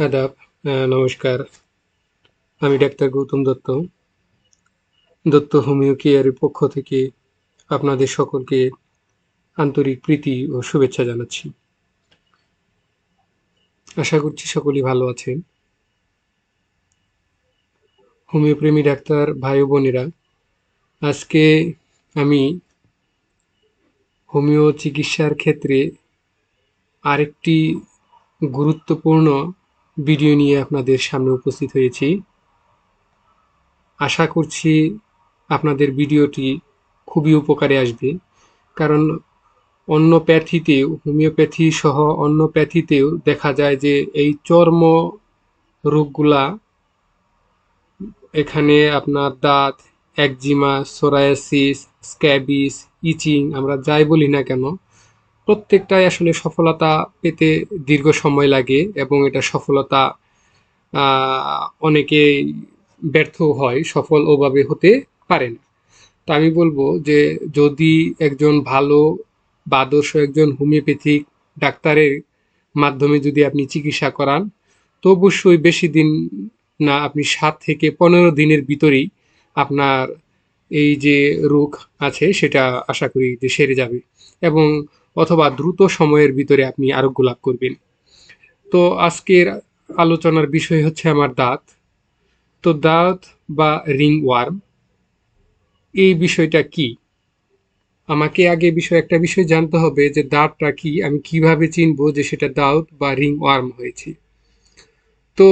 আদাব। নমস্কার। আমি ডাক্তার গৌতম দত্ত। দত্ত হোমিও কেয়ারের পক্ষ থেকে আপনাদের সকলকে আন্তরিক প্রীতি ও শুভেচ্ছা জানাচ্ছি। আশা করছি সকলেই ভালো আছেন। হোমিওপ্রেমী ডাক্তার ভাই ও বোনেরা, আজকে আমি হোমিও চিকিৎসার ক্ষেত্রে আরেকটি গুরুত্বপূর্ণ ভিডিও নিয়ে আপনাদের সামনে উপস্থিত হয়েছি। আশা করছি আপনাদের ভিডিওটি খুবই উপকারে আসবে, কারণ অন্য প্যাথিতেও, হোমিওপ্যাথি সহ অন্য প্যাথিতেও দেখা যায় যে এই চর্ম রোগগুলা, এখানে আপনার দাঁত, একজিমা, সোরায়াসিস, স্ক্যাবিস, ইচিং, আমরা যাই বলি না কেন, প্রত্যেকটাই আসলে সফলতা পেতে দীর্ঘ সময় লাগে এবং এটা সফলতা অনেকে ব্যর্থ হয়, সফল ওভাবে হতে পারে না। তো আমি বলবো যে যদি একজন ভালো বা আদর্শ একজন হোমিওপ্যাথিক ডাক্তারের মাধ্যমে যদি আপনি চিকিৎসা করান, তো অবশ্যই বেশি দিন না, আপনি 7 থেকে 15 দিনের ভিতরেই আপনার এই যে রোগ আছে সেটা আশা করি যে সেরে যাবে, এবং অথবা দ্রুত সময়ের ভিতরে আপনি আরোগ্য লাভ করবেন। তো আজকের আলোচনার বিষয় হচ্ছে আমার দাঁত। তো দাঁত বা রিং ওয়ার্ম, এই বিষয়টা কি? আমাকে আগে একটা বিষয় জানতে হবে যে দাঁতটা কি, আমি কিভাবে চিনবো যে সেটা দাঁত বা রিং ওয়ার্ম হয়েছে। তো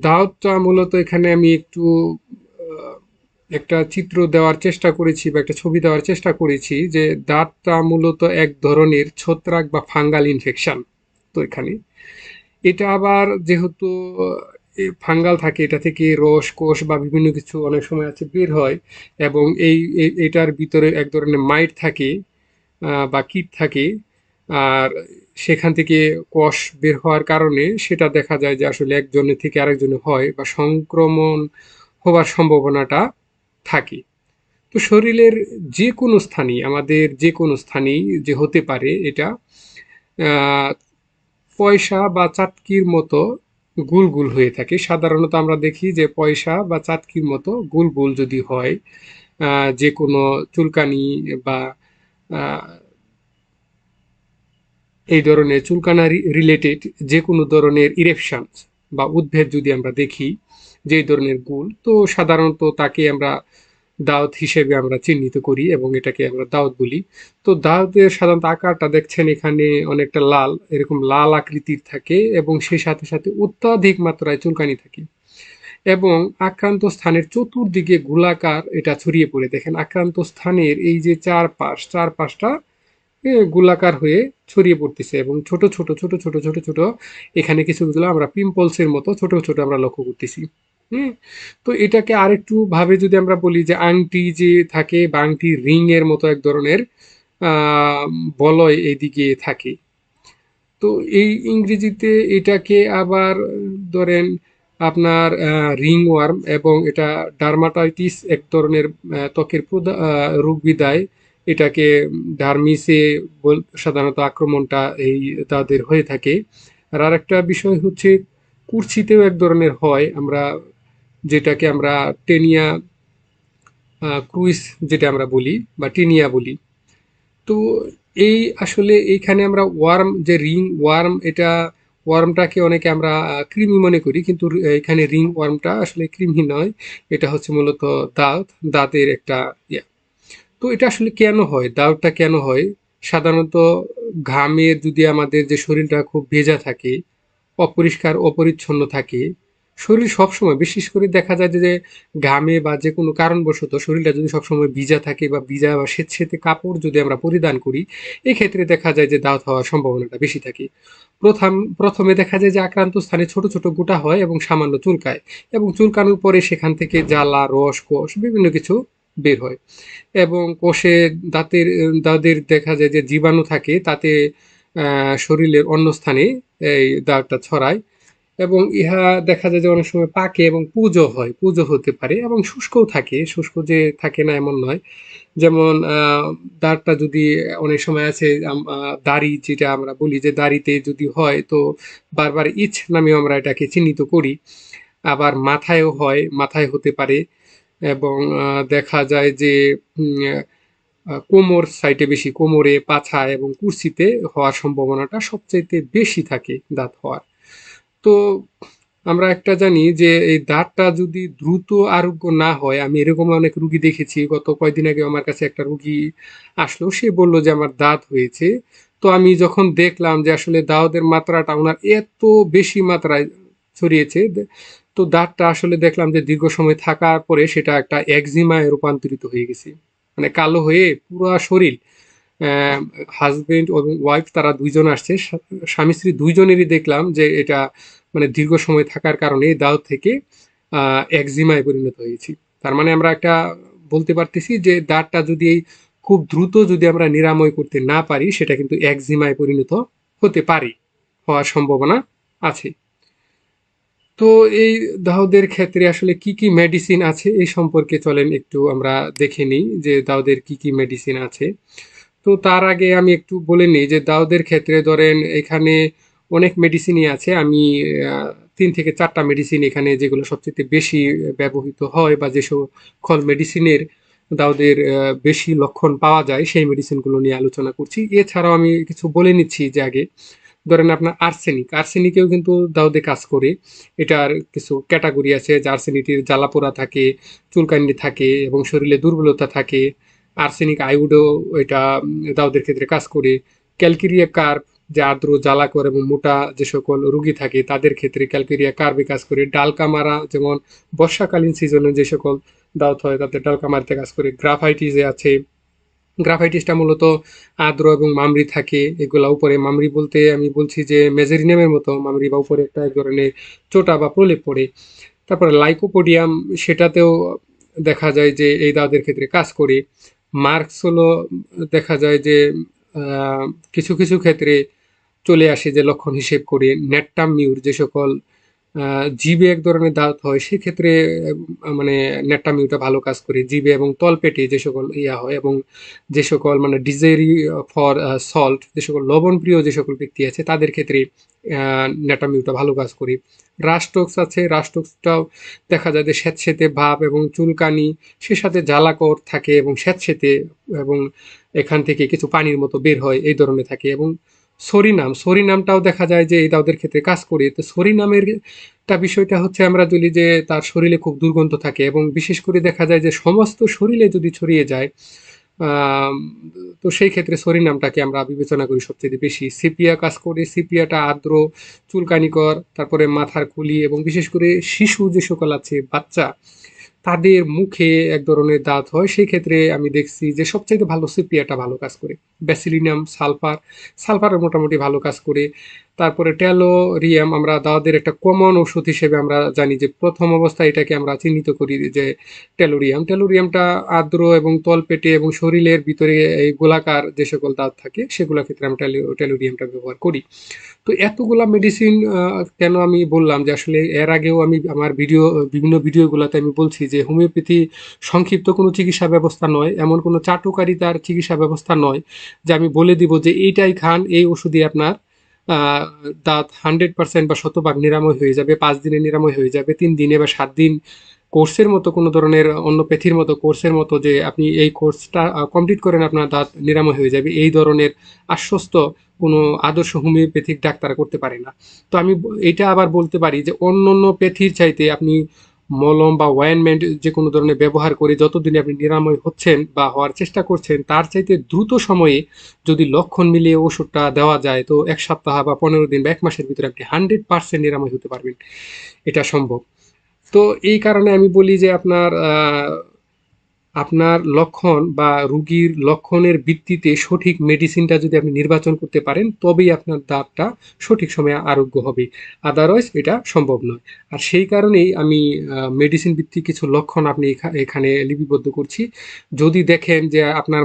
দাঁতটা মূলত এখানে আমি একটু আহ, একটা চিত্র দেওয়ার চেষ্টা করেছি বা একটা ছবি দেওয়ার চেষ্টা করেছি যে দাঁতটা মূলত এক ধরনের ছত্রাক বা ফাঙ্গাল ইনফেকশন। তো এখানে এটা আবার যেহেতু ফাঙ্গাল থাকে, এটা থেকে রস কোষ বা বিভিন্ন কিছু অনেক সময় আছে বের হয়, এবং এটার ভিতরে এক ধরনের মাইট থাকে বা কীট থাকে। আর সেখান থেকে কষ বের হওয়ার কারণে সেটা দেখা যায় যে আসলে একজনের থেকে আরেকজনে হয় বা সংক্রমণ হবার সম্ভাবনাটা থাকে। তো শরীরের যে কোনো স্থানেই, আমাদের যে কোনো স্থানেই যে হতে পারে এটা, আহ, পয়সা বা চাটকির মতো গুল গুল হয়ে থাকে। সাধারণত আমরা দেখি যে পয়সা বা চাটকির মতো গুল গুল যদি হয়, যে কোনো চুলকানি বা আহ, এই ধরনের চুলকানা রিলেটেড যে কোনো ধরনের ইরেকশন বা উদ্ভেদ যদি আমরা দেখি, যে ধরনের গুল, তো সাধারণত তাকে আমরা দাউত হিসেবে আমরা চিহ্নিত করি এবং এটাকে আমরা দাউত বলি। তো দাউতের সাধারণত আকারটা দেখছেন এখানে অনেকটা লাল, এরকম লাল আকৃতির থাকে এবং সেই সাথে সাথে অত্যাধিক মাত্রায় চুলকানি থাকে, এবং আক্রান্ত স্থানের চতুর্দিকে গোলাকার এটা ছড়িয়ে পড়ে। দেখেন আক্রান্ত স্থানের এই যে চারপাশটা গোলাকার হয়ে ছড়িয়ে পড়তেছে, এবং ছোট ছোট ছোট ছোট ছোট ছোট এখানে কিছুগুলো আমরা পিম্পলসের মতো ছোট ছোট আমরা লক্ষ্য করতেছি। হুম। তো এটাকে আরেকটু ভাবে যদি আমরা বলি যে আংটি যে থাকে বা আংটি রিং এর মতো এক ধরনের আহ বলয় এইদিকে থাকে। তো এই ইংরেজিতে এটাকে আবার ধরেন আপনার রিং ওয়ার্ম, এবং এটা ডার্মাটাইটিস এক ধরনের ত্বকের রোগ বিদায়, এটাকে ডার্মিসে সাধারণত আক্রমণটা এই তাদের হয়ে থাকে। আর আরেকটা বিষয় হচ্ছে কুর্চিতেও এক ধরনের হয়, আমরা যেটাকে আমরা টেনিয়া ক্রুইস যেটা আমরা বলি বা টিনিয়া বলি। তো এই আসলে এইখানে আমরা ওয়ার্ম, যে রিং ওয়ার্ম, এটা ওয়ার্মটাকে অনেকে আমরা কৃমি মনে করি, কিন্তু এখানে রিং ওয়ার্মটা আসলে কৃমি নয়, এটা হচ্ছে মূলত দাঁত, দাঁতের একটা ইয়া। তো এটা আসলে কেন হয়, দাঁতটা কেন হয়? সাধারণত ঘামের, যদি আমাদের যে শরীরটা খুব ভেজা থাকে, অপরিষ্কার অপরিচ্ছন্ন থাকে, শরীর সবসময়, বিশেষ করে দেখা যায় যে ঘামে বা যে কোনো কারণবশত শরীরটা যদি সবসময় ভিজা থাকে বা ভিজা বা স্যাঁতসেঁতে কাপড় যদি আমরা পরিধান করি, এক্ষেত্রে দেখা যায় যে দাঁত হওয়ার সম্ভাবনাটা বেশি থাকে। প্রথমে দেখা যায় যে আক্রান্ত স্থানে ছোট ছোট গোটা হয় এবং সামান্য চুলকায়, এবং চুলকানোর পরে সেখান থেকে জ্বালা, রস, কোষ, বিভিন্ন কিছু বের হয়, এবং কোষে দাঁতের দেখা যায় যে জীবাণু থাকে, তাতে শরীরের অন্য স্থানে এই দাগটা ছড়ায়, এবং ইহা দেখা যায় যে অনেক সময় পাকে এবং পুজো হয়, পুজো হতে পারে, এবং শুষ্কও থাকে, শুষ্ক যে থাকে না এমন নয়। যেমন দাঁতটা যদি অনেক সময় আছে দাড়ি যেটা আমরা বলি যে দাড়িতে যদি হয় তো বারবার ইচ নামেও আমরা এটাকে চিহ্নিত করি। আবার মাথায়ও হয়, মাথায় হতে পারে। এবং দেখা যায় যে কোমর সাইডে বেশি, কোমরে, পাছায় এবং কুর্সিতে হওয়ার সম্ভাবনাটা সবচাইতে বেশি থাকে দাঁত হওয়ার। তো আমরা একটা জানি যে এই দাঁতটা যদি দ্রুত আরোগ্য না হয়, আমি এরকম অনেক রুগী দেখেছি। গত কয়েকদিন আগে আমার কাছে একটা রুগী আসলো, সে বলল যে আমার দাঁত হয়েছে। তো আমি যখন দেখলাম যে আসলে দাউদের মাত্রাটা ওনার এত বেশি মাত্রায় ছড়িয়েছে, তো দাঁতটা আসলে দেখলাম যে দীর্ঘ সময় থাকার পরে সেটা একটা একজিমায় রূপান্তরিত হয়ে গেছে, মানে কালো হয়ে পুরো শরীর। হাজবেন্ড এবং ওয়াইফ তারা দুইজন আসছে, স্বামী স্ত্রী দুইজনেরই দেখলাম যে এটা মানে দীর্ঘ সময় থাকার কারণে দাঁত থেকে একজিমায় পরিণত হয়েছে। তার মানে আমরা একটা বলতে পারতেছি যে দাঁতটা যদি খুব দ্রুত যদি আমরা নিরাময় করতে না পারি, সেটা কিন্তু একজিমায় পরিণত হতে পারে, হওয়ার সম্ভাবনা আছে। তো এই দাউদের ক্ষেত্রে আসলে কি কি মেডিসিন আছে এই সম্পর্কে চলেন একটু আমরা দেখে নিই যে দাউদের কি কি মেডিসিন আছে। তো তার আগে আমি একটু বলে নিই যে দাউদের ক্ষেত্রে ধরেন এখানে অনেক মেডিসিনই আছে। আমি আহ, 3 থেকে 4টা মেডিসিন এখানে যেগুলো সবচেয়ে বেশি ব্যবহৃত হয় বা যে সকল মেডিসিনের দাউদের বেশি লক্ষণ পাওয়া যায় সেই মেডিসিনগুলো নিয়ে আলোচনা করছি। এছাড়াও আমি কিছু বলে নিচ্ছি যে আগে ধরেন আপনার আর্সেনিক, আর্সেনিকেও কিন্তু দাউদে কাজ করে। এটার কিছু ক্যাটাগরি আছে যে আর্সেনিকের জ্বালাপোড়া থাকে, চুলকানি থাকে এবং শরীরে দুর্বলতা থাকে। আর্সেনিক আয়োডও এটা দাউদের ক্ষেত্রে কাজ করে। ক্যালকেরিয়া কার্ভ, যে আর্দ্র জ্বালাকর এবং মোটা যে সকল রুগী থাকে তাদের ক্ষেত্রে ক্যালকেরিয়া কার্ভে কাজ করে। ডালকামারা, যেমন বর্ষাকালীন সিজনে যে সকল দাউদ হয় তাতে ডালকামারিতে কাজ করে। গ্রাফাইটিসে আছে, গ্রাফাইটিসটা মূলত আর্দ্র এবং মামরি থাকে এগুলা উপরে। মামরি বলতে আমি বলছি যে মেজেরিনামের মতো মামরি, বা উপরে একটা এক ধরনের চোটা বা প্রলেপ পড়ে। তারপরে লাইকোপোডিয়াম, সেটাতেও দেখা যায় যে এই দাঁতের ক্ষেত্রে কাজ করে। মার্কস হলো দেখা যায় যে আহ, কিছু কিছু ক্ষেত্রে চলে আসে যে লক্ষণ হিসেব করে। নেট্টাম মিউর, যে সকল জিভে এক ধরনের দাঁত হয় সেক্ষেত্রে মানে নেট্টাম মিউটা ভালো কাজ করে জিভে এবং তলপেটে যে সকল ইয়া হয়। এবং যে সকল মানে ডিজারি ফর সল্ট, যে সকল লবণ প্রিয় যে সকল ব্যক্তি আছে তাদের ক্ষেত্রে নেট্টাম মিউটা ভালো কাজ করে। রাস্টক্স আছে, রাস্টক্সটাও দেখা যায় যে স্যাঁতসেঁতে ভাব এবং চুলকানি, সে সাথে জ্বালাকর থাকে এবং স্যাঁতসেঁতে, এবং এখান থেকে কিছু পানির মতো বের হয় এই ধরনের থাকে। এবং সরিনাম, সরিনামটাও দেখা যায় যে এই দাউদের ক্ষেত্রে কাজ করে। তো সরিনামের টা বিষয়টা হচ্ছে আমরা বলি যে তার শরীরে খুব দুর্গন্ধ থাকে এবং বিশেষ করে দেখা যায় যে সমস্ত শরীরে যদি ছড়িয়ে যায়, আম, তো সেই ক্ষেত্রে সরিনামটাকে আমরা বিবেচনা করি সবচেয়ে বেশি। সিপিয়া কাজ করে, সিপিয়াটা আর্দ্র, চুলকানিকর, তারপরে মাথার খুলি এবং বিশেষ করে শিশু যে সকল আছে, বাচ্চা, তাদের মুখে এক ধরনের দাঁত হয়, সেই ক্ষেত্রে আমি দেখছি যে সবচাইতে ভালো সিপিয়াটা ভালো কাজ করে। ব্যাসিলিনাম, সালফার, সালফারের মোটামুটি ভালো কাজ করে। তারপরে টেলোরিয়াম, আমরা দাঁতের একটা কমন ওষুধ হিসেবে আমরা জানি যে প্রথম অবস্থায় এটাকে আমরা চিহ্নিত করি যে টেলোরিয়াম। টেলোরিয়ামটা আর্দ্র এবং তলপেটে এবং শরীরের ভিতরে এই গোলাকার যে সকল দাঁত থাকে সেগুলোর ক্ষেত্রে আমরা টেলোরিয়ামটা ব্যবহার করি। তো এতগুলা মেডিসিন কেন আমি বললাম যে আসলে এর আগেও আমি আমার বিভিন্ন ভিডিওগুলোতে আমি বলছি যে হোমিওপ্যাথি সংক্ষিপ্ত কোনো চিকিৎসা ব্যবস্থা নয়, এমন কোনো চাটুকারিতার চিকিৎসা ব্যবস্থা নয় যে আমি বলে দিব যে এইটাই খান, এই ওষুধে আপনার দাঁত 100% বা শতভাগ নিরাময় হয়ে যাবে, 5 দিনে নিরাময় হয়ে যাবে, 3 দিনে বা 7 দিন কোর্সের মতো কোনো ধরনের অন্য প্যাথির মতো কোর্সের মতো যে আপনি এই কোর্সটা কমপ্লিট করেন আপনার দাঁত নিরাময় হয়ে যাবে, এই ধরনের আশ্বস্ত কোনো আদর্শ হোমিওপ্যাথিক ডাক্তার করতে পারে না। তো আমি এটা আবার বলতে পারি যে অন্য অন্য প্যাথির চাইতে আপনি মলম বা ওয়াইনমেন্ট যে কোনো ধরনের ব্যবহার করে যতদিনে আপনি নিরাময় হচ্ছেন বা হওয়ার চেষ্টা করছেন তার চাইতে দ্রুত সময়ে যদি লক্ষণ মিলিয়ে ওষুধটা দেওয়া যায়, তো 1 সপ্তাহ বা 15 দিন বা 1 মাসের ভিতরে আপনি 100% নিরাময় হতে পারবেন। এটা সম্ভব। তো এই কারণে আমি বলি যে আপনার লক্ষণ বা রুগীর লক্ষণের ভিত্তিতে সঠিক মেডিসিনটা যদি আপনি নির্বাচন করতে পারেন তবেই আপনার দাঁতটা সঠিক সময়ে আরোগ্য হবে। আদারওয়াইজ এটা সম্ভব নয়। আর সেই কারণেই আমি মেডিসিন ভিত্তিক কিছু লক্ষণ আপনি এখানে লিপিবদ্ধ করছি। যদি দেখেন যে আপনার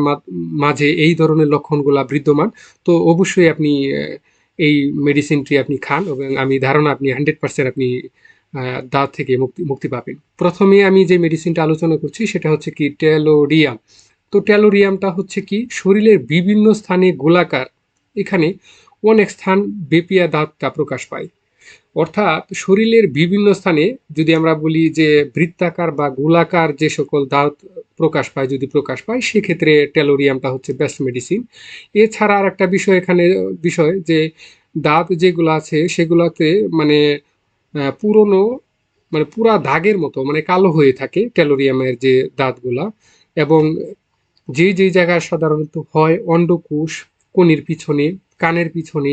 মাঝে এই ধরনের লক্ষণগুলা বিদ্যমান, তো অবশ্যই আপনি এই মেডিসিনটি আপনি খান এবং আমি ধারণা আপনি 100% আপনি দাঁত থেকে মুক্তি মুক্তি পাবেন। প্রথমে আমি যে মেডিসিনটা আলোচনা করছি সেটা হচ্ছে কি টেলোরিয়াম। তো টেলোরিয়ামটা হচ্ছে কি শরীরের বিভিন্ন স্থানে গোলাকার, এখানে অনেক স্থান বেপিয়া দাঁতটা প্রকাশ পায়। অর্থাৎ শরীরের বিভিন্ন স্থানে যদি আমরা বলি যে বৃত্তাকার বা গোলাকার যে সকল দাঁত প্রকাশ পায় সেক্ষেত্রে টেলোরিয়ামটা হচ্ছে বেস্ট মেডিসিন। এছাড়া আর একটা বিষয় এখানে বিষয় যে দাঁত যেগুলো আছে সেগুলোতে মানে পুরনো মানে পুরা দাগের মতো মানে কালো হয়ে থাকে টেলোরিয়ামের যে দাঁতগুলা। এবং যেই জায়গায় সাধারণত হয় অন্ডকোষ, কনির পিছনে, কানের পিছনে,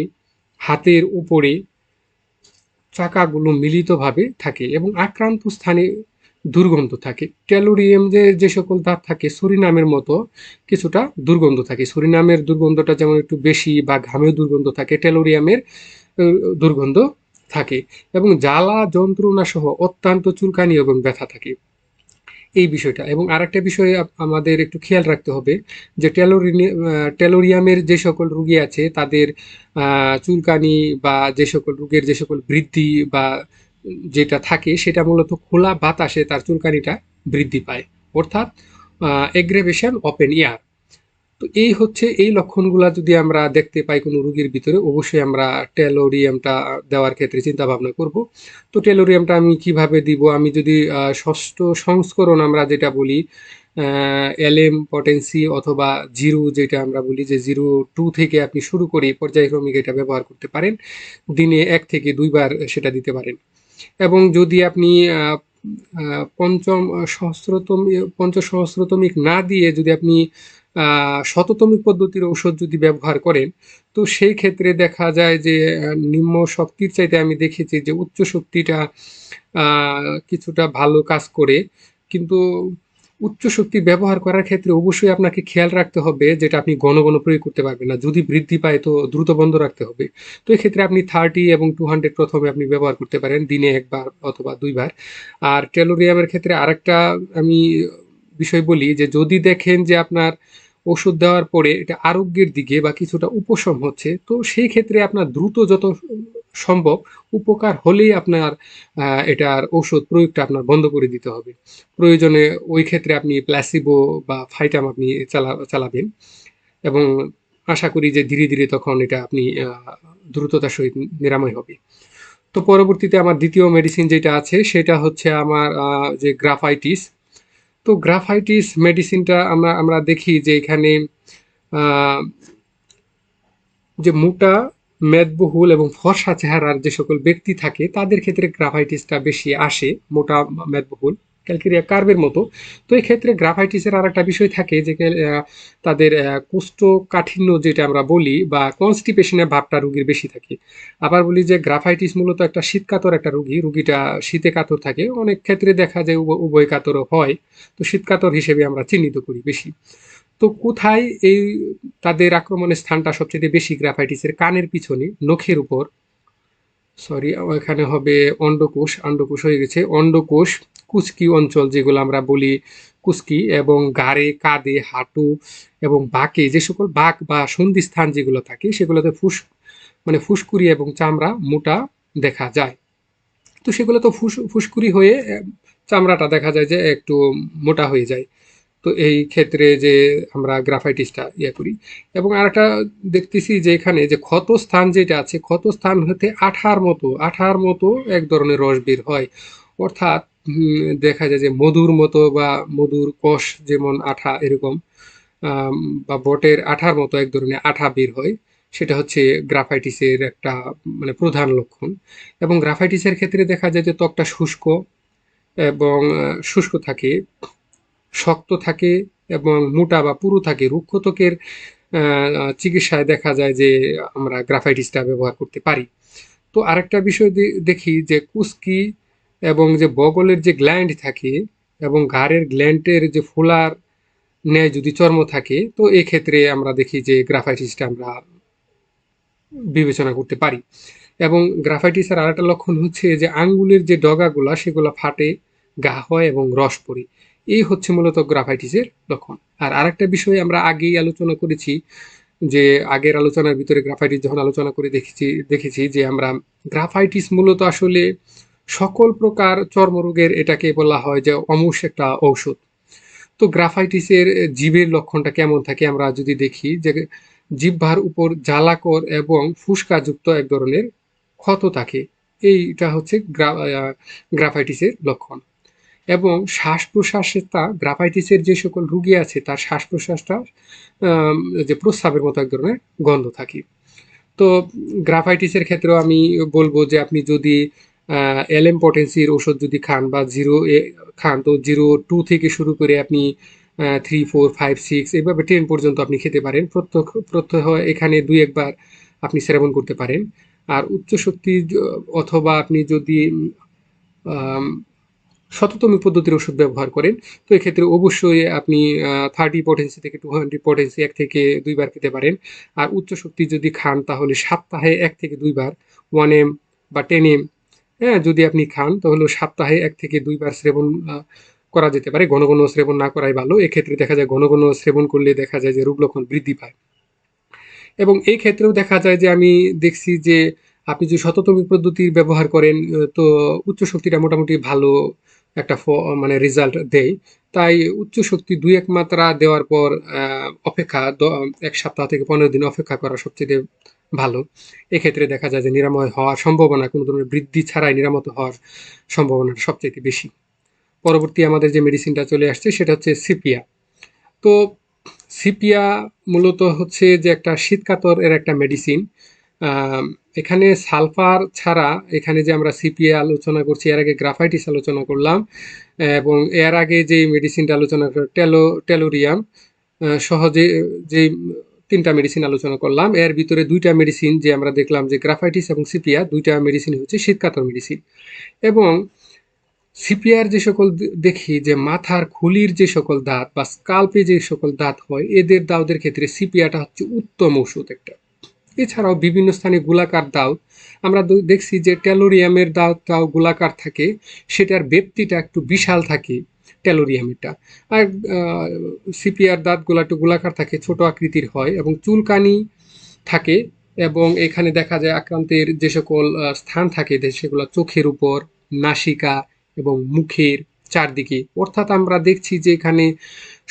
হাতের উপরে চাকাগুলো মিলিতভাবে থাকে এবং আক্রান্ত স্থানে দুর্গন্ধ থাকে। টেলোরিয়াম যে সকল দাঁত থাকে সুরিনামের মতো কিছুটা দুর্গন্ধ থাকে। সুরিনামের দুর্গন্ধটা যেমন একটু বেশি বা ঘামের দুর্গন্ধ থাকে, টেলোরিয়ামের দুর্গন্ধ থাকে এবং জ্বালা যন্ত্রণা সহ অত্যন্ত চুলকানি এবং ব্যথা থাকে এই বিষয়টা। এবং আরেকটা বিষয় আমাদের একটু খেয়াল রাখতে হবে যে টেলোরিয়ামের যে সকল রোগী আছে তাদের চুলকানি বা যে সকল রোগের যে সকল বৃদ্ধি বা যেটা থাকে সেটা মূলত খোলা বাতাসে তার চুলকানিটা বৃদ্ধি পায়, অর্থাৎ এগ্রেভেশন ওপেন এয়ার। তো এই হচ্ছে এই লক্ষণগুলা যদি আমরা দেখতে পাই কোনো রোগীর ভিতরে অবশ্যই আমরা টেলোরিয়ামটা দেওয়ার ক্ষেত্রে চিন্তা ভাবনা করব। তো টেলোরিয়ামটা আমি কিভাবে দিব, আমি যদি ষষ্ঠ সংস্করণ আমরা যেটা বলি এলএম পটেন্সি অথবা জিরো যেটা আমরা বলি যে 0-2 থেকে আপনি শুরু করে পর্যায়ক্রমিক এটা ব্যবহার করতে পারেন, দিনে 1 থেকে 2 বার সেটা দিতে পারেন। এবং যদি আপনি পঞ্চসহস্রতমিক না দিয়ে যদি আপনি শততমিক পদ্ধতির ঔষধ যদি ব্যবহার করেন তো সেই ক্ষেত্রে দেখা যায় যে নিম্ন শক্তির চাইতে আমি দেখেছি যে উচ্চ শক্তিটা কিছুটা ভালো কাজ করে। কিন্তু উচ্চ শক্তি ব্যবহার করার ক্ষেত্রে অবশ্যই আপনাকে খেয়াল রাখতে হবে যেটা আপনি ঘন ঘন প্রয়োগ করতে পারবেন না, যদি বৃদ্ধি পায় তো দ্রুত বন্ধ রাখতে হবে। তো এক্ষেত্রে আপনি 30 এবং 200 প্রথমে আপনি ব্যবহার করতে পারেন দিনে 1 বার অথবা 2 বার। আর টেলোরিয়ামের ক্ষেত্রে আরেকটা আমি বিষয় বলি যে যদি দেখেন যে আপনার ওষুধ দেওয়ার পরে এটা আরোগ্যের দিকে বা কিছুটা উপশম হচ্ছে তো সেই ক্ষেত্রে আপনার দ্রুত যত সম্ভব উপকার হলেই আপনার এটার ঔষধ প্রয়োগটা আপনার বন্ধ করে দিতে হবে। প্রয়োজনে ওই ক্ষেত্রে আপনি প্ল্যাসিবো বা ফাইটাম আপনি চালাবেন এবং আশা করি যে ধীরে ধীরে তখন এটা আপনি দ্রুততার সহিত নিরাময় হবে। তো পরবর্তীতে আমার দ্বিতীয় মেডিসিন যেটা আছে সেটা হচ্ছে আমার যে গ্রাফাইটিস। তো গ্রাফাইটিস মেডিসিনটা আমরা দেখি যে এখানে আহ, যে মোটা মেদবহুল এবং ফর্সা চেহারার যে সকল ব্যক্তি থাকে তাদের ক্ষেত্রে গ্রাফাইটিসটা বেশি আসে, মোটা মেদবহুল ক্যালকেরিয়া কার্ভের মতো। তো এই ক্ষেত্রে গ্রাফাইটিসের আর একটা বিষয় থাকে যে তাদের কোষ্ঠকাঠিন্য যেটা আমরা বলি বা কনস্টিপেশনের ভাবটা রোগীর বেশি থাকে। আবার বলি যে গ্রাফাইটিস মূলত একটা শীতকাতর একটা রোগীটা শীতে কাতর থাকে, অনেক ক্ষেত্রে দেখা যায় উভয় কাতরও হয়। তো শীতকাতর হিসেবে আমরা চিহ্নিত করি বেশি। তো কোথায় এই তাদের আক্রমণের স্থানটা সবচেয়ে বেশি গ্রাফাইটিসের কানের পিছনে নখের উপর, সরি এখানে হবে অন্ডকোষ হয়ে গেছে, অন্ডকোষ, কুচকি অঞ্চল যেগুলো আমরা বলি কুচকি, এবং ঘাড়ে, কাঁধে, হাঁটু এবং বাঁকে যে সকল বাঁক বা সন্ধিস্থান যেগুলো থাকে সেগুলোতে ফুসকুড়ি এবং চামড়া মোটা দেখা যায়। তো সেগুলো তো ফুসকুড়ি হয়ে চামড়াটা দেখা যায় যে একটু মোটা হয়ে যায়। তো এই ক্ষেত্রে যে আমরা গ্রাফাইটিসটা করি। এবং আরেকটা দেখতেছি যে এখানে যে ক্ষতস্থান যেটা আছে ক্ষতস্থান হতে আঠার মতো এক ধরনের রস বের হয়। অর্থাৎ দেখা যায় যে মধুর মতো বা মধুর কষ যেমন আঠা এরকম আম, বা বটের আঠার মতো এক ধরনের আঠা বের হয়। সেটা হচ্ছে গ্রাফাইটিসের একটা মানে প্রধান লক্ষণ। এবং গ্রাফাইটিসের ক্ষেত্রে দেখা যায় যে ত্বকটা শুষ্ক এবং শুষ্ক থাকে, শক্ত থাকে এবং মোটা বা পুরু থাকে। রুক্ষ ত্বকের চিকিৎসায় দেখা যায় যে আমরা গ্রাফাইটিসটা ব্যবহার করতে পারি। তো আরেকটা বিষয় দেখি যে কুস্কি এবং যে বগলের যে গ্ল্যান্ড থাকে এবং ঘাড়ের গ্ল্যান্ডের যে ফোলার ন্যায় যদি চর্ম থাকে তো এক্ষেত্রে আমরা দেখি যে গ্রাফাইটিসটা আমরা বিবেচনা করতে পারি। এবং গ্রাফাইটিসের আরেকটা লক্ষণ হচ্ছে যে আঙ্গুলের যে ডগাগুলা সেগুলা ফাটে, ঘা হয় এবং রস পড়ে। এই হচ্ছে মূলত গ্রাফাইটিসের লক্ষণ। আর আরেকটা বিষয় আমরা আগেই আলোচনা করেছি যে আগের আলোচনার ভিতরে গ্রাফাইটিস যখন আলোচনা করে দেখেছি যে আমরা গ্রাফাইটিস মূলত আসলে সকল প্রকার চর্মরোগের এটাকে বলা হয় যে অমুষ একটা ঔষধ। তো তো গ্রাফাইটিসের জীবের লক্ষণটা কেমন থাকে আমরা যদি দেখি যে জিহ্বার উপর জ্বালাকর এবং ফুসকাযুক্ত এক ধরনের ক্ষত থাকে, এইটা হচ্ছে গ্রাফাইটিসের লক্ষণ। এবং শ্বাস প্রশ্বাসের গ্রাফাইটিসের যে সকল রোগী আছে তার শ্বাস প্রশ্বাসটা যে প্রস্রাবের মতো এক ধরনের গন্ধ থাকে। তো গ্রাফাইটিসের ক্ষেত্রেও আমি বলবো যে আপনি যদি এলএম পটেন্সির ওষুধ যদি খান বা 0 খান, তো 0-2 থেকে শুরু করে আপনি 3, 4, 5, 6 এভাবে 10 পর্যন্ত আপনি খেতে পারেন। প্রত্যহ এখানে 2-1 বার আপনি সেবন করতে পারেন। আর উচ্চ শক্তি অথবা আপনি যদি শততম পদ্ধতির ওষুধ ব্যবহার করেন, তো এক্ষেত্রে অবশ্যই আপনি 30 পটেন্সি থেকে 200 পটেন্সি 1 থেকে 2 বার খেতে পারেন। আর উচ্চ শক্তি যদি খান তাহলে সপ্তাহে 1 থেকে 2 বার 1M বা 10M, হ্যাঁ, যদি আপনি খান তাহলে সপ্তাহে 1 থেকে 2 বার সেবন করা যেতে পারে। ঘন ঘন সেবন না করাই ভালো। এক্ষেত্রে দেখা যায় ঘন ঘন সেবন করলে দেখা যায় যে রোগ লক্ষণ বৃদ্ধি পায়। এবং এই ক্ষেত্রেও দেখা যায় যে আমি দেখছি যে আপনি যদি শততমিক পদ্ধতি ব্যবহার করেন, তো উচ্চ শক্তিটা মোটামুটি ভালো একটা মানে রেজাল্ট দেয়। তাই উচ্চ শক্তি 2-1 মাত্রা দেওয়ার পর অপেক্ষা 1 সপ্তাহ থেকে 15 দিন অপেক্ষা করা সবচেয়ে ভালো। এক্ষেত্রে দেখা যায় যে নিরাময় হওয়ার সম্ভাবনা, কোনো ধরনের বৃদ্ধি ছাড়াই নিরাময় হওয়ার সম্ভাবনাটা সবচেয়ে বেশি। পরবর্তী আমাদের যে মেডিসিনটা চলে আসছে সেটা হচ্ছে সিপিয়া। তো সিপিয়া মূলত হচ্ছে যে একটা শীতকাতর এর একটা মেডিসিন। এখানে সালফার ছাড়া, এখানে যে আমরা সিপিয়া আলোচনা করছি, এর আগে গ্রাফাইটিস আলোচনা করলাম, এবং এর আগে যে মেডিসিনটা আলোচনা টেলোরিয়াম সহজে যে 3টা মেডিসিন আলোচনা করলাম, এর ভিতরে 2টা মেডিসিন যে আমরা দেখলাম যে গ্রাফাইটিস এবং সিপিয়া 2টা মেডিসিন হচ্ছে শীতকাতর মেডিসিন। এবং সিপিআর যে সকল দেখি যে মাথার খুলির যে সকল দাঁত বা স্কাল্পে যে সকল দাঁত হয়, এদের দাউদের ক্ষেত্রে সিপিয়াটা হচ্ছে উত্তম ওষুধ একটা। এছাড়াও বিভিন্ন স্থানে গোলাকার দাঁত আমরা দেখছি যে টেলোরিয়ামের দাঁতটাও গোলাকার থাকে, সেটার ব্যাপ্তিটা একটু বিশাল থাকে টেলোরিয়ামেরটা। আর সিপিআর দাঁতগুলো একটু গোলাকার থাকে, ছোট আকৃতির হয় এবং চুলকানি থাকে। এবং এখানে দেখা যায় আক্রান্তের যে সকল স্থান থাকে সেগুলো চোখের উপর, নাসিকা এবং মুখের চারদিকে। অর্থাৎ আমরা দেখছি যে এখানে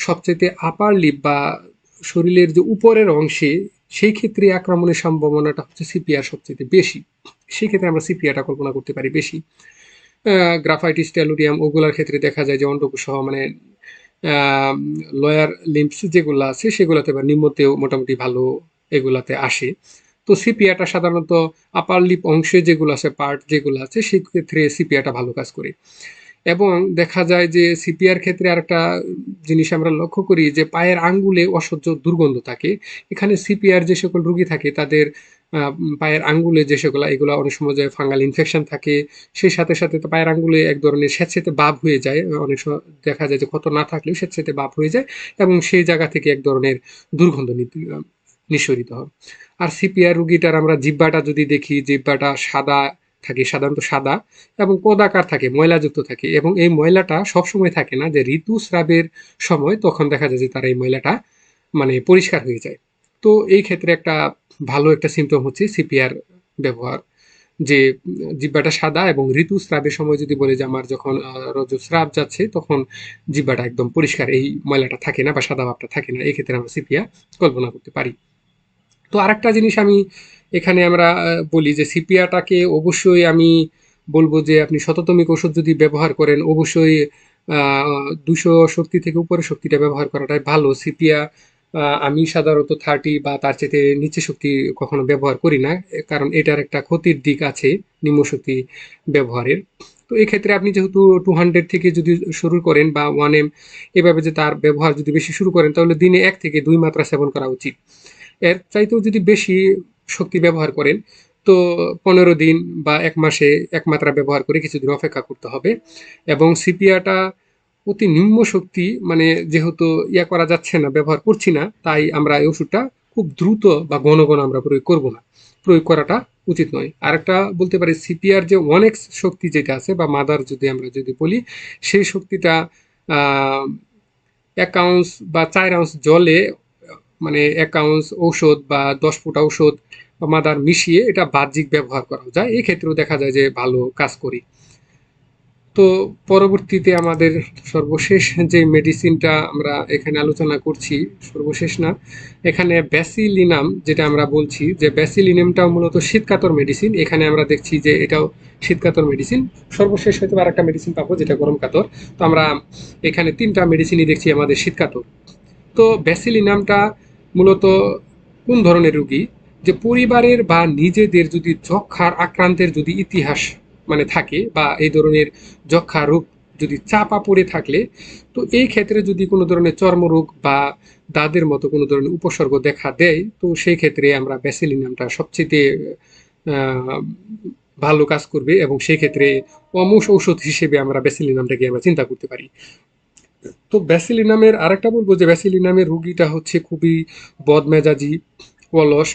সবচেয়ে আপার লিপ বা শরীরের যে উপরের অংশে, সেই ক্ষেত্রে আক্রমণের সম্ভাবনাটা হচ্ছে সিপিআর সবচেয়ে বেশি। সেই ক্ষেত্রে আমরা সিপিআরটা কল্পনা করতে পারি বেশি। গ্রাফাইটিস টেলোরিয়াম ওগুলার ক্ষেত্রে দেখা যায় যে অন্ডকোষ সহ মানে লয়ার লিম্পস যেগুলো আছে সেগুলোতে বা নিম্নতেও মোটামুটি ভালো এগুলাতে আসে। তো সিপিআটা সাধারণত আপার লিপ অংশে যেগুলো আছে, পার্ট যেগুলো আছে, সেই ক্ষেত্রে সিপিআটা ভালো কাজ করে। এবং দেখা যায় যে সিপিআর ক্ষেত্রে আরেকটা জিনিস আমরা লক্ষ্য করি যে পায়ের আঙ্গুলে অসহ্য দুর্গন্ধ থাকে। এখানে সিপিআর যে সকল রোগী থাকে তাদের পায়ের আঙ্গুলে যে সকল, এগুলো অনেক সময় যে ফাঙ্গাল ইনফেকশন থাকে, সেই সাথে সাথে তো পায়ের আঙ্গুলে এক ধরনের স্যাঁতসেঁতে ভাব হয়ে যায়। অনেক সময় দেখা যায় যে ক্ষত না থাকলেও স্যাঁতসেঁতে ভাব হয়ে যায় এবং সেই জায়গা থেকে এক ধরনের দুর্গন্ধ নিঃসরিত হয়। আর সিপিআর রোগীটার আমরা জিহ্বাটা যদি দেখি, জিহ্বাটা সাদা থাকে, সাধারণত সাদা এবং কদাকার থাকে, ময়লাযুক্ত থাকে। এবং এই ময়লাটা সবসময় থাকে না, যে ঋতুস্রাবের সময় তখন দেখা যায় যে তার এই ময়লাটা মানে পরিষ্কার হয়ে যায়। তো এই ক্ষেত্রে একটা ভালো একটা সিমটম হচ্ছে সিপিআর ব্যবহার, যে জিহ্বাটা সাদা এবং ঋতুস্রাবের সময় যদি বলে যে আমার যখন রজস্রাব যাচ্ছে তখন জিহ্বাটা একদম পরিষ্কার, এই ময়লাটা থাকে না বা সাদা ভাবটা থাকে না, এই ক্ষেত্রে আমরা সিপিআর কল্পনা করতে পারি। তো আরেকটা জিনিস আমি এখানে আমরা বলি যে সিপিয়াটাকে অবশ্যই আমি বলবো যে আপনি শততমিক ওষুধ যদি ব্যবহার করেন, অবশ্যই 200 শক্তি থেকে উপরে শক্তিটা ব্যবহার করাটাই ভালো। সিপিয়া আমি সাধারণত 30 বা তার চেয়ে নিচে শক্তি কখনো ব্যবহার করি না, কারণ এটার একটা ক্ষতির দিক আছে নিম্ন শক্তি ব্যবহারের। তো এক্ষেত্রে আপনি যেহেতু 200 থেকে যদি শুরু করেন বা 1M এভাবে যে তার ব্যবহার যদি বেশি শুরু করেন, তাহলে দিনে 1 থেকে 2 মাত্রা সেবন করা উচিত। এর চাইতেও যদি বেশি শক্তি ব্যবহার করেন, তো 15 দিন বা 1 মাসে 1 মাত্রা ব্যবহার করে কিছুদিন অপেক্ষা করতে হবে। এবং সিপিয়াটা অতি নিম্ন শক্তি, মানে যেহেতু করা যাচ্ছে না, ব্যবহার করছি না, তাই আমরা এই ওষুধটা খুব দ্রুত বা ঘন ঘন আমরা প্রয়োগ করব না, প্রয়োগ করাটা উচিত নয়। আরেকটা বলতে পারি, সিপিআর যে 1x শক্তি যেটা আছে বা মাদার যদি আমরা যদি বলি, সেই শক্তিটা 1 আউন্স বা 4 আউন্স জলে, মানে 1 আউন্স ঔষধ বা 10 ফোঁটা ঔষধ বা মাদার মিশিয়ে এটা বাহ্যিক ব্যবহার করা যায়। এই ক্ষেত্রেও দেখা যায় যে ভালো কাজ করি। তো পরবর্তীতে আমাদের সর্বশেষ যে মেডিসিনটা আমরা এখানে আলোচনা করছি, সর্বশেষ না, এখানে ব্যাসিলিনাম যেটা আমরা বলছি, যে ব্যাসিলিনামটাও মূলত শীতকাতর মেডিসিন। এখানে আমরা দেখছি যে এটাও শীতকাতর মেডিসিন। সর্বশেষ হয়তো আর একটা মেডিসিন পাবো যেটা গরম কাতর। তো আমরা এখানে তিনটা মেডিসিনই দেখছি আমাদের শীতকাতর। তো ব্যাসিলিনামটা মূলত কোন ধরনের রোগী, যে পরিবারের বা নিজেদের যদি যক্ষার আক্রান্তের যদি ইতিহাস মানে থাকে, বা এই ধরনের যক্ষা রোগ যদি চাপা পড়ে থাকলে, তো এই ক্ষেত্রে যদি কোনো ধরনের চর্মরোগ বা দাঁতের মতো কোনো ধরনের উপসর্গ দেখা দেয়, তো সেই ক্ষেত্রে আমরা ব্যাসিলিনামটা সবচেয়ে আহ, ভালো কাজ করবে, এবং সেই ক্ষেত্রে অমুষ ঔষধ হিসেবে আমরা ব্যাসিলিনামটাকে আমরা চিন্তা করতে পারি। তো ব্যাসিলিনামের আরেকটা বলবো যে ব্যাসিলিনামের রুগীটা হচ্ছে খুবই বদমেজাজি, অলস,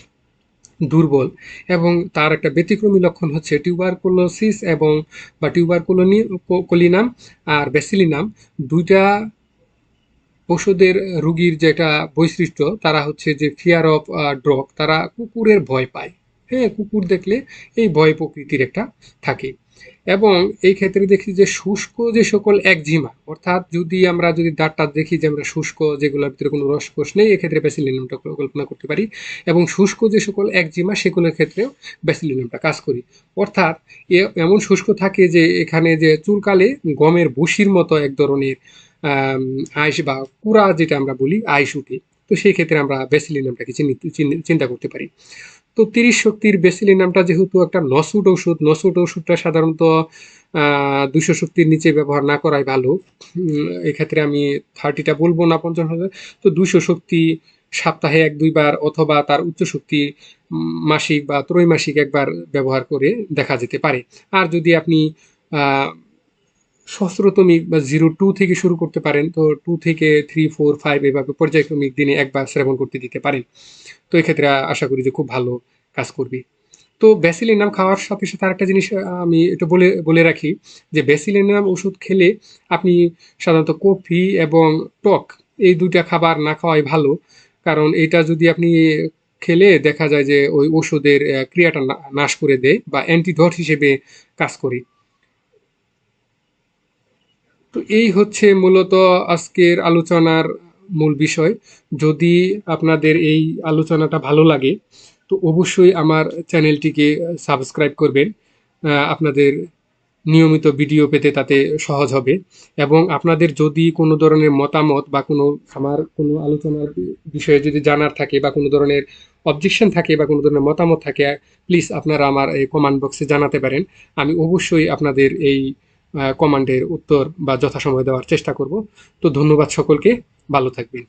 দুর্বল, এবং তার একটা ব্যতিক্রমী লক্ষণ হচ্ছে টিউবারকুলোসিস এবং বা টিউবারকুলোনিনাম আর ব্যাসিলিনাম দুইটা পশুদের রোগীর যেটা বৈশিষ্ট্য, তারা হচ্ছে যে ফিয়ার অফ ডগ, তারা কুকুরের ভয় পায়। হ্যাঁ, কুকুর দেখলে এই ভয় প্রকৃতির একটা থাকে। এবং এই ক্ষেত্রে দেখি যে শুষ্ক যে সকল একজিমা, অর্থাৎ যদি দাঁতটা দেখি যে আমরা শুষ্ক, যেগুলোর ভিতরে কোনো রসকোষ নেই, এক্ষেত্রে ব্যাসিলিনামটা কল্পনা করতে পারি। এবং শুষ্ক যে সকল একজিমা সেগুলোর ক্ষেত্রেও ব্যাসিলিনামটা কাজ করি। অর্থাৎ এমন শুষ্ক থাকে যে এখানে যে চুলকালে গমের ভুসির মতো এক ধরনের আইস বা কুড়া যেটা আমরা বলি আইস উঠে। তো সেই ক্ষেত্রে আমরা ব্যাসিলিনামটাকে চিন্তা করতে পারি। তো 30 শক্তির ব্যাসিলিনামটা যেহেতু একটা নসুট ওষুধ, নসুট ওষুধটা সাধারণত 200 শক্তির নিচে ব্যবহার না করাই ভালো। এক্ষেত্রে আমি 30টা বলবো না, 50 হাজার। তো 200 শক্তি সপ্তাহে 1-2 বার, অথবা তার উচ্চ শক্তি মাসিক বা ত্রৈমাসিক একবার ব্যবহার করে দেখা যেতে পারে। আর যদি আপনি আহ সহস্রতমিক বা 0-2 থেকে শুরু করতে পারেন, তো 2 থেকে 3, 4, 5 এভাবে পর্যায়ক্রমিক দিনে একবার সেবন করতে দিতে পারেন। তো এক্ষেত্রে আশা করি যে খুব ভালো কাজ করবে। তো ব্যাসিলিনাম খাওয়ার সাথে সাথে আরেকটা জিনিস আমি একটু বলে বলে রাখি, যে ব্যাসিলিনাম ওষুধ খেলে আপনি সাধারণত কফি এবং টক এই দুইটা খাবার না খাওয়াই ভালো। কারণ এটা যদি আপনি খেলে দেখা যায় যে ওই ওষুধের ক্রিয়াটা নাশ করে দেয় বা অ্যান্টিডট হিসেবে কাজ করে। তো এই হচ্ছে মূলত আজকের আলোচনার মূল বিষয়। যদি আপনাদের এই আলোচনাটা ভালো লাগে, তো অবশ্যই আমার চ্যানেলটিকে সাবস্ক্রাইব করবেন। আপনাদের নিয়মিত ভিডিও পেতে তাতে সহজ হবে। এবং আপনাদের যদি কোনো ধরনের মতামত বা আমার কোনো আলোচনার বিষয়ে যদি জানার থাকে, বা কোনো ধরনের অবজেকশন থাকে, বা কোনো ধরনের মতামত থাকে, প্লিজ আপনারা আমার এই কমেন্ট বক্সে জানাতে পারেন। আমি অবশ্যই আপনাদের এই কমান্ডের উত্তর বা যথাসময়ে দেওয়ার চেষ্টা করব। তো ধন্যবাদ সকলকে, ভালো থাকবেন।